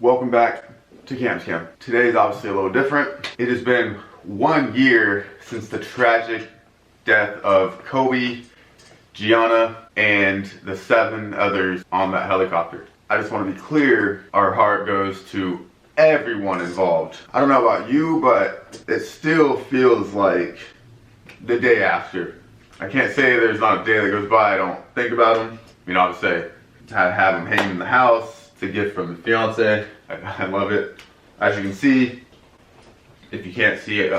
Welcome back to Cam's Cam. Today is obviously a little different. It has been 1 year since the tragic death of Kobe, Gianna, and the 7 others on that helicopter. I just want to be clear, our heart goes to everyone involved. I don't know about you, but it still feels like the day after. I can't say there's not a day that goes by I don't think about him. I mean, obviously, I have him hanging in the house. It's a gift from the fiance. I love it. As you can see, if you can't see it,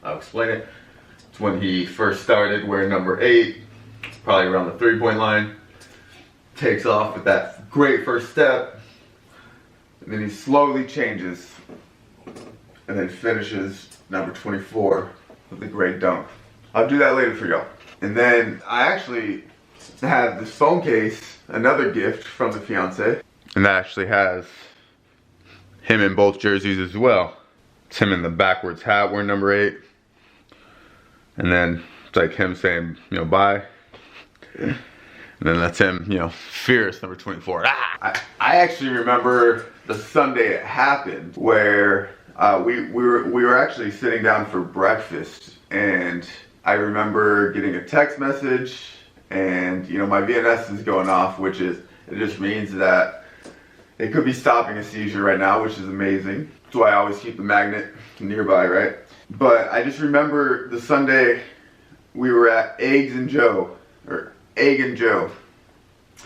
I'll explain it. It's when he first started wearing number 8, probably around the 3-point line. Takes off with that great first step, and then he slowly changes, and then finishes number 24 with the great dunk. I'll do that later for y'all. And then I actually have this phone case, another gift from the fiance, and that actually has him in both jerseys as well. It's him in the backwards hat wearing number 8, and then it's like him saying, you know, bye. And then that's him, you know, fierce number 24. I actually remember the Sunday it happened where we were actually sitting down for breakfast, and I remember getting a text message, and you know, my VNS is going off, which is, it just means that it could be stopping a seizure right now, which is amazing. That's why I always keep the magnet nearby, right? But I just remember the Sunday we were at Egg and Joe, and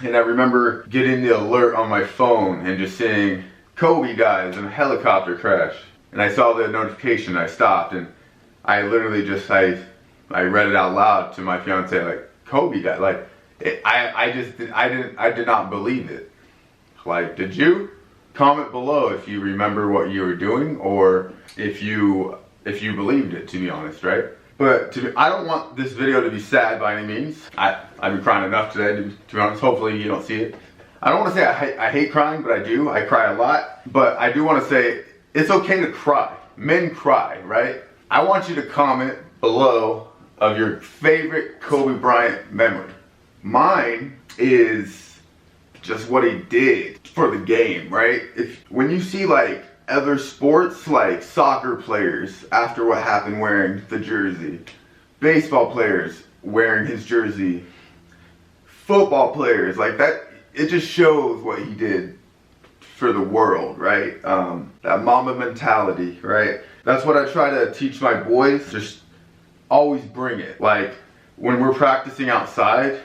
I remember getting the alert on my phone and just seeing Kobe dies in a helicopter crash. And I saw the notification, I stopped, and I literally just, I read it out loud to my fiance, like, Kobe died. Like, I did not believe it. Like, did you? Comment below if you remember what you were doing, or if you believed it, to be honest, right? But I don't want this video to be sad by any means. I've been crying enough today, to be honest. Hopefully you don't see it. I don't want to say I hate crying, but I do. I cry a lot. But I do want to say it's okay to cry. Men cry, right? I want you to comment below of your favorite Kobe Bryant memory. Mine is just what he did for the game, right? When you see like other sports, like soccer players after what happened wearing the jersey, baseball players wearing his jersey, football players, like that, it just shows what he did for the world, right? That Mamba mentality, right? That's what I try to teach my boys. Just always bring it. Like when we're practicing outside,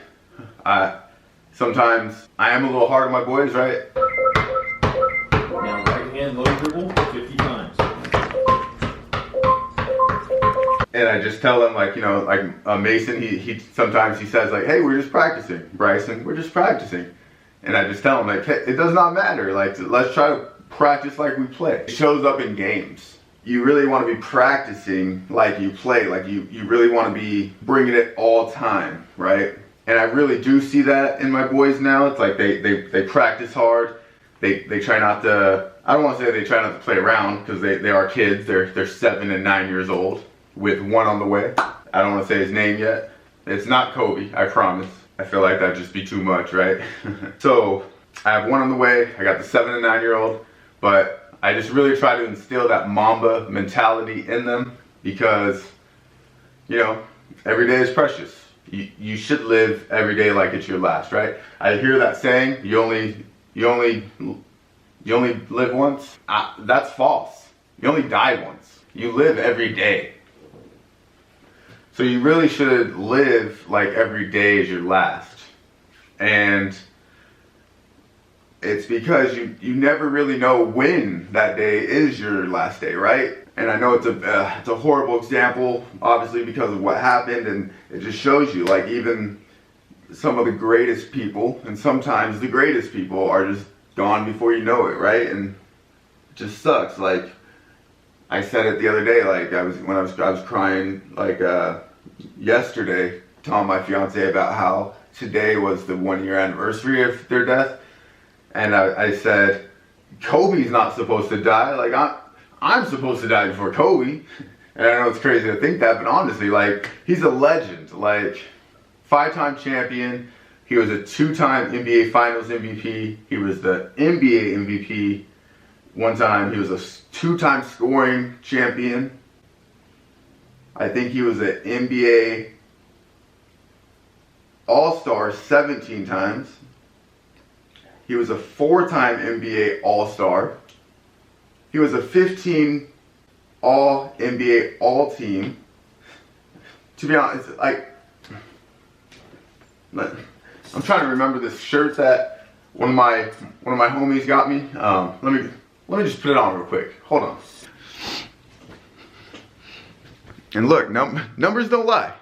sometimes I am a little hard on my boys, right? Now right hand low dribble 50 times. And I just tell them, like, you know, like Mason, he sometimes he says like, hey, we're just practicing. Bryson, we're just practicing. And I just tell him like, hey, it does not matter. Like, let's try to practice like we play. It shows up in games. You really want to be practicing like you play, like you really want to be bringing it all time, right? And I really do see that in my boys now. It's like they practice hard. They try not to, I don't want to say they try not to play around, because they are kids. They're 7 and 9 years old with 1 on the way. I don't want to say his name yet. It's not Kobe, I promise. I feel like that'd just be too much, right? So I have 1 on the way. I got the 7 and 9 year old, but I just really try to instill that Mamba mentality in them, because, you know, every day is precious. You should live every day like it's your last, right? I hear that saying, you only live once. That's false. You only die once. You live every day. So you really should live like every day is your last. And it's because you never really know when that day is your last day, right? And I know it's a horrible example, obviously, because of what happened, and it just shows you, like, even some of the greatest people, and sometimes the greatest people, are just gone before you know it, right? And it just sucks. Like, I said it the other day, like, I was crying, like, yesterday, telling my fiance about how today was the 1-year anniversary of their death. And I said, Kobe's not supposed to die. Like, I'm supposed to die before Kobe. And I know it's crazy to think that, but honestly, like, he's a legend. Like, 5-time champion. He was a 2-time NBA Finals MVP. He was the NBA MVP. one time. He was a two-time scoring champion. I think he was an NBA All-Star 17 times. He was a four-time NBA All-Star. He was a 15 All-NBA All-Team. To be honest, like, I'm trying to remember this shirt that one of my homies got me. Let me just put it on real quick. Hold on. And look, numbers don't lie.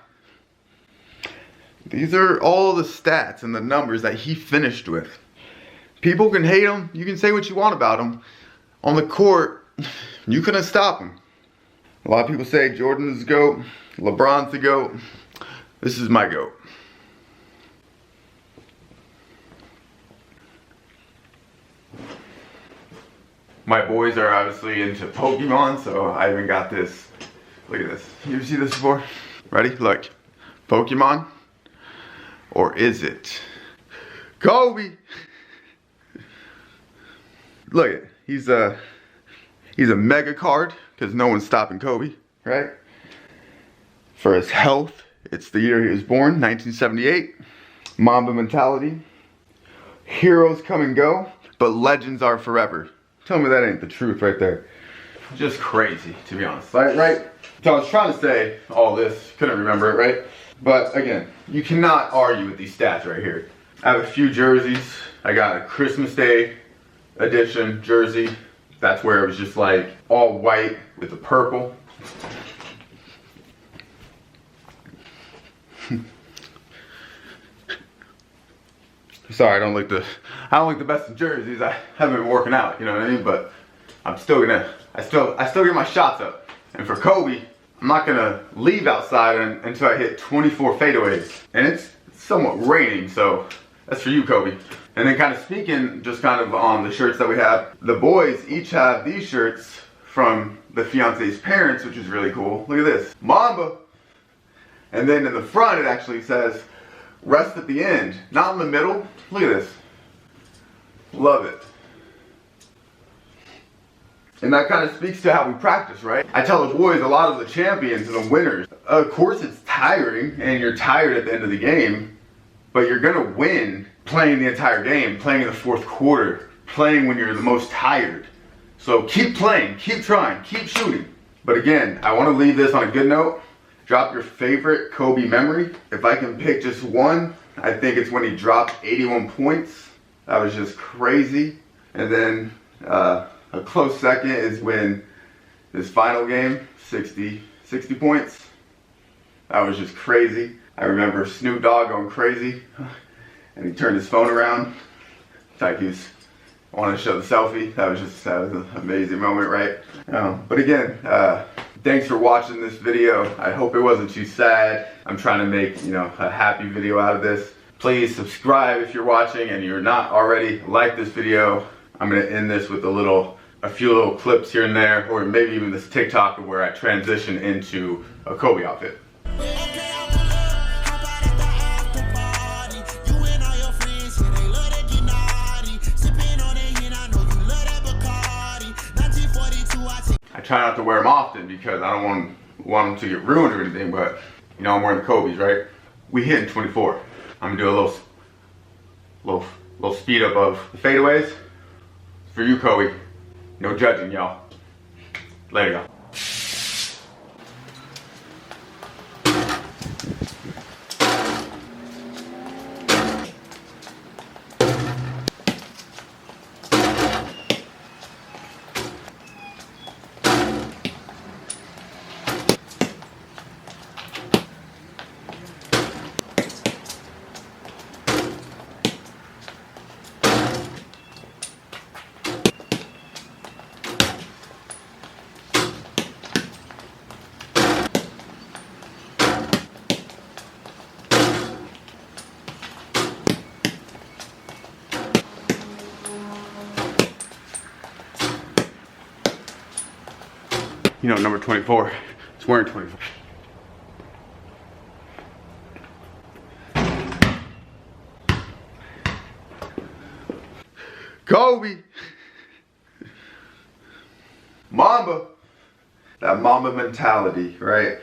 These are all the stats and the numbers that he finished with. People can hate him. You can say what you want about him. On the court, you couldn't stop him. A lot of people say Jordan's the GOAT, LeBron's the GOAT. This is my GOAT. My boys are obviously into Pokemon, so I even got this. Look at this. You ever see this before? Ready? Look. Pokemon? Or is it Kobe? Look at it. He's a mega card because no one's stopping Kobe, right? For his health, it's the year he was born, 1978. Mamba mentality. Heroes come and go, but legends are forever. Tell me that ain't the truth right there. Just crazy, to be honest. Right? So I was trying to say all this, couldn't remember it, right? But again, you cannot argue with these stats right here. I have a few jerseys. I got a Christmas Day edition jersey. That's where it was just like all white with the purple. Sorry, I don't look the best in jerseys. I haven't been working out, you know what I mean? But I'm still I still get my shots up. And for Kobe, I'm not gonna leave outside until I hit 24 fadeaways. And it's somewhat raining, so that's for you, Kobe. And then kind of speaking, just kind of on the shirts that we have, the boys each have these shirts from the fiance's parents, which is really cool. Look at this, Mamba. And then in the front, it actually says, rest at the end, not in the middle. Look at this. Love it. And that kind of speaks to how we practice, right? I tell the boys, a lot of the champions and the winners, of course it's tiring and you're tired at the end of the game, but you're gonna win playing the entire game, playing in the fourth quarter, playing when you're the most tired. So keep playing, keep trying, keep shooting. But again, I wanna leave this on a good note. Drop your favorite Kobe memory. If I can pick just one, I think it's when he dropped 81 points. That was just crazy. And then a close second is when his final game, 60 points. That was just crazy. I remember Snoop Dogg going crazy and he turned his phone around. Like he was wanting to show the selfie. That was an amazing moment, right? But again, thanks for watching this video. I hope it wasn't too sad. I'm trying to make, a happy video out of this. Please subscribe if you're watching and you're not already. Like this video. I'm gonna end this with a few little clips here and there, or maybe even this TikTok where I transition into a Kobe outfit. I try not to wear them often because I don't want them to get ruined or anything, but I'm wearing the Kobe's, right? We hitting 24. I'm gonna do a little speed up of the fadeaways. For you, Kobe. No judging, y'all. Later, y'all. Number 24. It's wearing 24. Kobe. Mamba. That Mamba mentality, right?